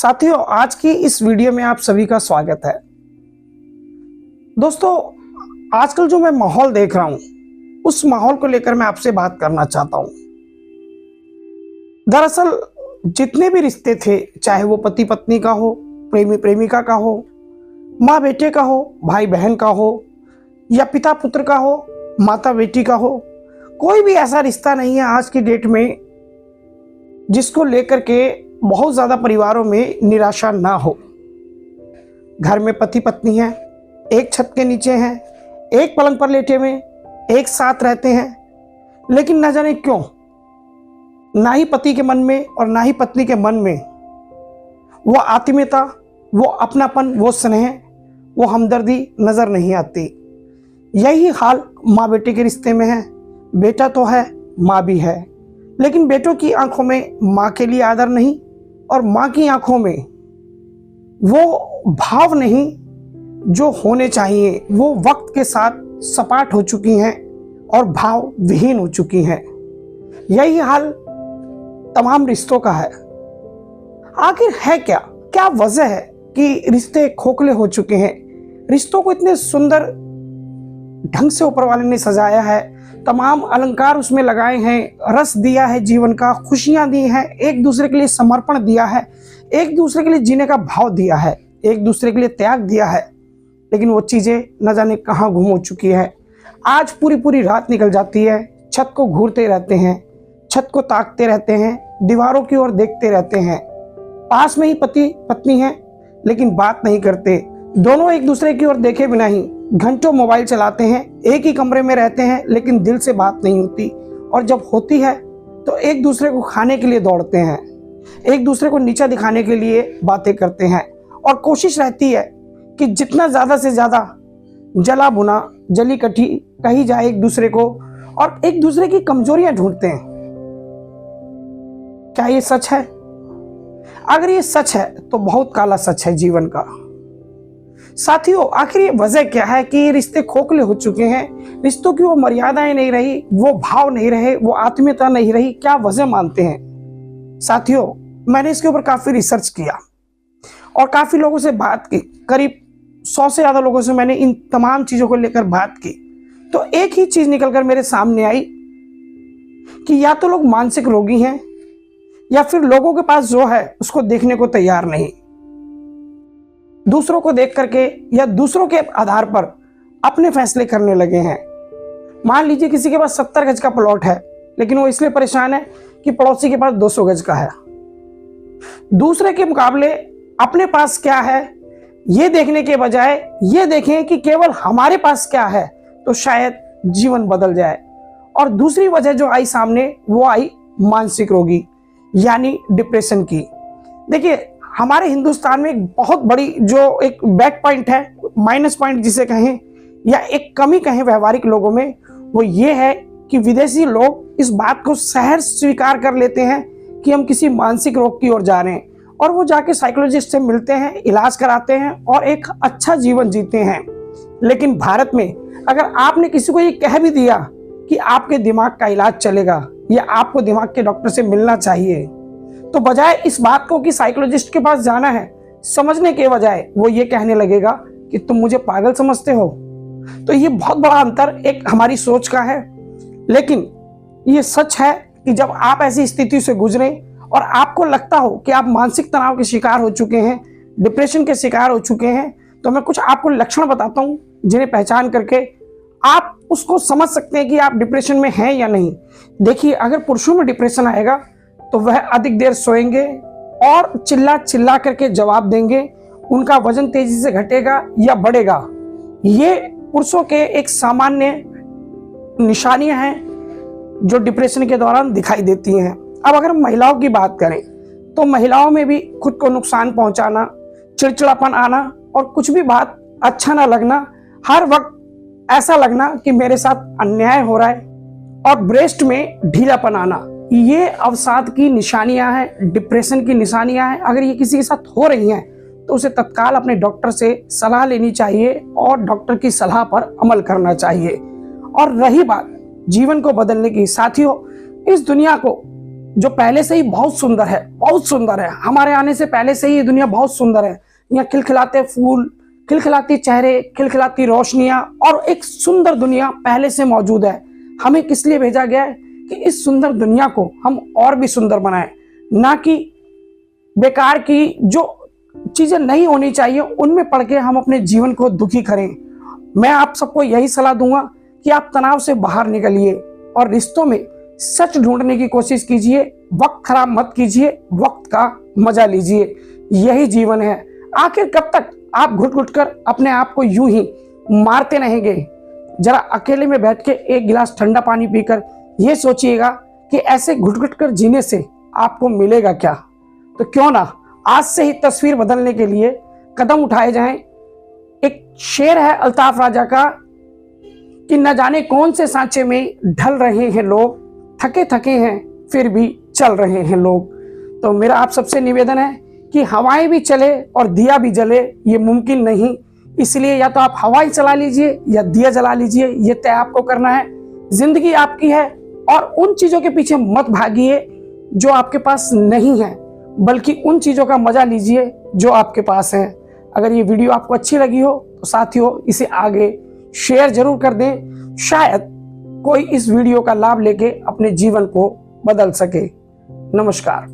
साथियों, आज की इस वीडियो में आप सभी का स्वागत है। दोस्तों, आजकल जो मैं माहौल देख रहा हूं, उस माहौल को लेकर मैं आपसे बात करना चाहता हूं। दरअसल जितने भी रिश्ते थे, चाहे वो पति पत्नी का हो, प्रेमी प्रेमिका का हो, माँ बेटे का हो, भाई बहन का हो, या पिता पुत्र का हो, माता बेटी का हो, कोई भी ऐसा रिश्ता नहीं है आज की डेट में जिसको लेकर के बहुत ज़्यादा परिवारों में निराशा ना हो। घर में पति पत्नी हैं, एक छत के नीचे हैं, एक पलंग पर लेटे हुए, एक साथ रहते हैं, लेकिन न जाने क्यों ना ही पति के मन में और ना ही पत्नी के मन में वो आत्मीयता, वो अपनापन, वो स्नेह, वो हमदर्दी नज़र नहीं आती। यही हाल माँ बेटे के रिश्ते में है। बेटा तो है, माँ भी है, लेकिन बेटों की आंखों में माँ के लिए आदर नहीं और माँ की आंखों में वो भाव नहीं जो होने चाहिए। वो वक्त के साथ सपाट हो चुकी हैं और भाव विहीन हो चुकी हैं। यही हाल तमाम रिश्तों का है। आखिर है क्या क्या वजह है कि रिश्ते खोखले हो चुके हैं? रिश्तों को इतने सुंदर ढंग से ऊपर वाले ने सजाया है, तमाम अलंकार उसमें लगाए हैं, रस दिया है जीवन का, खुशियां दी हैं, एक दूसरे के लिए समर्पण दिया है, एक दूसरे के लिए जीने का भाव दिया है, एक दूसरे के लिए त्याग दिया है, लेकिन वो चीज़ें न जाने कहाँ गुम हो चुकी है। आज पूरी पूरी रात निकल जाती है, छत को घूरते रहते हैं, छत को ताकते रहते हैं, दीवारों की ओर देखते रहते हैं। पास में ही पति पत्नी है, लेकिन बात नहीं करते। दोनों एक दूसरे की ओर देखे बिना ही घंटों मोबाइल चलाते हैं, एक ही कमरे में रहते हैं, लेकिन दिल से बात नहीं होती। और जब होती है तो एक दूसरे को खाने के लिए दौड़ते हैं, एक दूसरे को नीचा दिखाने के लिए बातें करते हैं, और कोशिश रहती है कि जितना ज़्यादा से ज़्यादा जला बुना जली कटी कही जाए एक दूसरे को, और एक दूसरे की कमजोरियां ढूंढते हैं। क्या ये सच है? अगर ये सच है तो बहुत काला सच है जीवन का। साथियों, आखिर ये वजह क्या है कि रिश्ते खोखले हो चुके हैं? रिश्तों की वो मर्यादाएं नहीं रही, वो भाव नहीं रहे, वो आत्मीयता नहीं रही। क्या वजह मानते हैं? साथियों, मैंने इसके ऊपर काफी रिसर्च किया और काफी लोगों से बात की। करीब 100 से ज्यादा लोगों से मैंने इन तमाम चीजों को लेकर बात की, तो एक ही चीज निकलकर मेरे सामने आई कि या तो लोग मानसिक रोगी हैं, या फिर लोगों के पास जो है उसको देखने को तैयार नहीं। दूसरों को देख करके या दूसरों के आधार पर अपने फैसले करने लगे हैं। मान लीजिए किसी के पास 70 गज का प्लॉट है, लेकिन वो इसलिए परेशान है कि पड़ोसी के पास 200 गज का है। दूसरे के मुकाबले अपने पास क्या है ये देखने के बजाय ये देखें कि केवल हमारे पास क्या है, तो शायद जीवन बदल जाए। और दूसरी वजह जो आई सामने, वो आई मानसिक रोगी यानी डिप्रेशन की। देखिए, हमारे हिंदुस्तान में एक बहुत बड़ी जो एक बैक पॉइंट है, माइनस पॉइंट जिसे कहें, या एक कमी कहें व्यवहारिक लोगों में, वो ये है कि विदेशी लोग इस बात को सहज स्वीकार कर लेते हैं कि हम किसी मानसिक रोग की ओर जा रहे हैं, और वो जाके साइकोलॉजिस्ट से मिलते हैं, इलाज कराते हैं और एक अच्छा जीवन जीते हैं। लेकिन भारत में अगर आपने किसी को ये कह भी दिया कि आपके दिमाग का इलाज चलेगा या आपको दिमाग के डॉक्टर से मिलना चाहिए, तो बजाय इस बात को कि साइकोलॉजिस्ट के पास जाना है, समझने के बजाय वो ये कहने लगेगा कि तुम मुझे पागल समझते हो। तो ये बहुत बड़ा अंतर एक हमारी सोच का है। लेकिन ये सच है कि जब आप ऐसी स्थिति से गुजरे और आपको लगता हो कि आप मानसिक तनाव के शिकार हो चुके हैं, डिप्रेशन के शिकार हो चुके हैं, तो मैं कुछ आपको लक्षण बताता हूँ जिन्हें पहचान करके आप उसको समझ सकते हैं कि आप डिप्रेशन में हैं या नहीं। देखिए, अगर पुरुषों में डिप्रेशन आएगा तो वह अधिक देर सोएंगे और चिल्ला चिल्ला करके जवाब देंगे, उनका वजन तेजी से घटेगा या बढ़ेगा। ये पुरुषों के एक सामान्य निशानियां हैं जो डिप्रेशन के दौरान दिखाई देती हैं। अब अगर महिलाओं की बात करें तो महिलाओं में भी खुद को नुकसान पहुंचाना, चिड़चिड़ापन आना और कुछ भी बात अच्छा ना लगना, हर वक्त ऐसा लगना कि मेरे साथ अन्याय हो रहा है, और ब्रेस्ट में ढीलापन आना, ये अवसाद की निशानियां हैं, डिप्रेशन की निशानियां हैं। अगर ये किसी के साथ हो रही हैं तो उसे तत्काल अपने डॉक्टर से सलाह लेनी चाहिए और डॉक्टर की सलाह पर अमल करना चाहिए। और रही बात जीवन को बदलने की, साथियों, इस दुनिया को जो पहले से ही बहुत सुंदर है, बहुत सुंदर है। हमारे आने से पहले से ही ये दुनिया बहुत सुंदर है। यहाँ खिलखिलाते फूल, खिलखिलाती चेहरे, खिलखिलाती रोशनियां और एक सुंदर दुनिया पहले से मौजूद है। हमें किस लिए भेजा गया है कि इस सुंदर दुनिया को हम और भी सुंदर बनाएं, ना कि बेकार की जो चीजें नहीं होनी चाहिए उनमें पड़ के हम अपने जीवन को दुखी करें। मैं आप सबको यही सलाह दूंगा कि आप तनाव से बाहर निकलिए और रिश्तों में सच ढूंढने की कोशिश कीजिए। वक्त खराब मत कीजिए, वक्त का मजा लीजिए। यही जीवन है। आखिर कब तक आप घुट घुट कर अपने आप को यूं ही मारते रहेंगे? जरा अकेले में बैठ के एक गिलास ठंडा पानी पीकर ये सोचिएगा कि ऐसे घुट घुट कर जीने से आपको मिलेगा क्या। तो क्यों ना आज से ही तस्वीर बदलने के लिए कदम उठाए जाएं। एक शेर है अल्ताफ राजा का कि न जाने कौन से सांचे में ढल रहे हैं लोग, थके थके हैं फिर भी चल रहे हैं लोग। तो मेरा आप सबसे निवेदन है कि हवाएं भी चले और दिया भी जले, ये मुमकिन नहीं। इसलिए या तो आप हवाएं चला लीजिए या दिया जला लीजिए, ये तय आपको करना है। जिंदगी आपकी है और उन चीजों के पीछे मत भागिए जो आपके पास नहीं है, बल्कि उन चीजों का मजा लीजिए जो आपके पास है। अगर ये वीडियो आपको अच्छी लगी हो तो साथियों इसे आगे शेयर जरूर कर दें। शायद कोई इस वीडियो का लाभ लेके अपने जीवन को बदल सके। नमस्कार।